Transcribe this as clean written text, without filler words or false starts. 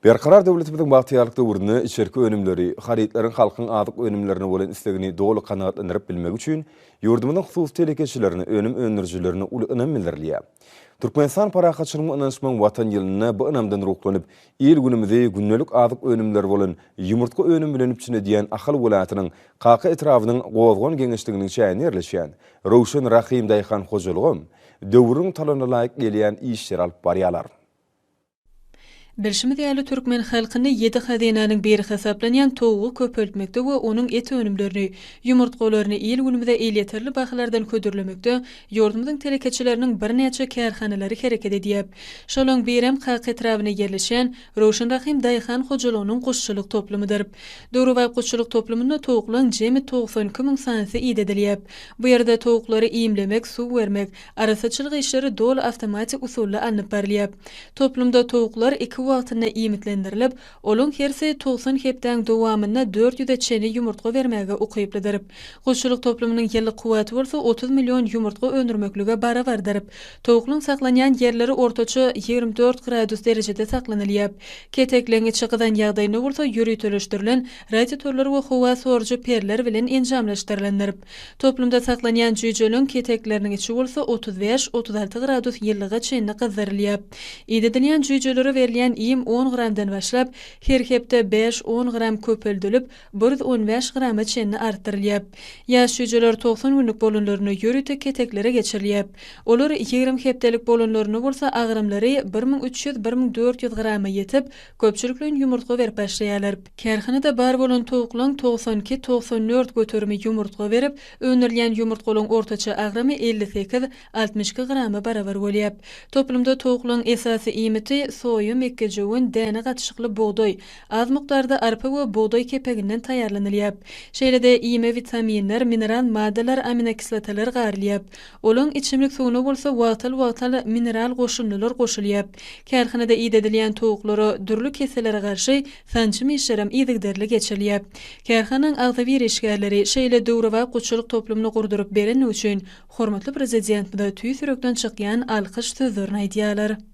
Berkarar devletimiň bagtiyarlykda urny içerki önümleri, haritlerin halkyň azyk önümlerine bolan istegini dogly kanagatlandyryp bilmek üçin ýurdumyň husus telekeçilerini, önüm öndürjilerini uly önem bildirýär. Türkmenistan Parakaçylygy Öňsmen watan ýylyna bu önemden ruhlanyp, il günümizde günnelik azyk önümler bolan ýumurtga önüm bilen içine diýen Ahal welaýatynyň Qaqa etrawynyň gowgan geňeşliginiň şähini ýerleşýän Rowşan Rahim Daýhan hojalygym döwrüň talanyna laýyk gelýän işler alyp barýarlar. Bilşimi diýäli türkmen halkyny 7 hazinanyň biri hesaplanýan toğu köpöltmekde we onuň et önümlerini, ýumurtgalaryny il günümizde ýeterli bahalardan ködürlemekde ýurdumyň telekeçileriniň bir näçe kärhanalary hereket edýär. Şolaň birem Qaqa etrawyna ýerleşen Rowşan Rahim Daýhan hojalygynyň guşçuluk toplumydyr. Döwrüway guşçuluk toplumynda toğuklaryň jemi 92 000 sanaty ýededilýär. Bu ýerde toğuklary iýimlemek, suw bermek, arasaçylyk işleri dol awtomatik usulla alınıp berilýär. Toplumda toğuklar iki wagtyna iýmitlendirilip, olaň herse 90 hepden dowamyna 400 çeni ýumurtga bermäge ukyplydyr. Guşçuluk toplumynyň ýyllyk kuwaty bolsa 30 million ýumurtga öndürmeklige barabardyr. Towuklyň saklanýan ýerleri ortaça 24 gradus derejede saklanylýar. Ketekleňe çykydan ýagdaýyny bolsa ýürütülüşdirilen radiatorlar we howa sorucu perler bilen enjamlaşdyrylandyr. Toplumda saklanýan jüýjeleriň ketekleriniň içi bolsa 35-36 gradus ýyllyga çenli gyzdyrylýar. Ýededilýän jüýjelere berilýän iýim 10 gramdan başlap, her hepde 5-10 gram köpöldülüp, 115 grama çenli artdyrylýar. Ýaş jüýjeler 90 günlük bolanlaryny ýörüte keteklere geçirilýär. Olar 20 hepdelik bolanlaryny bolsa agrymlary 1300-1400 grama ýetip, köpçülikliň ýumurtga berip başlaýarlar. Kärhanada bar bolan tovuklaryň 92-94 götürmi ýumurtga berip, öndürilýän ýumurtgalyň ortaça agramy 58-62 grama barabar bolýar. Toplumda tovuklaryň esasy iýmiti soýu, mekkejewin, däne gatşykly buğdoy, az mukdarda arpa we buğdoy kepeginden taýýarlanylýar. Şeýlede iýme, vitaminler, mineral maddeler, aminokislotalar garylýar. Olaň içimlik suwuna bolsa wagtal mineral goşulmalar goşulýar. Kärhanada ýededilýän tovuklary dürli keselere garşy sançym işlerem ýygdyrly geçirilýär. Kärhanaň agzawy işgärleri şeýle döwrüwä guşçuluk toplumyny gurduryp beren üçin hormatly prezident da tüý sürekden çykýan alkyş sözlerini aýdýarlar.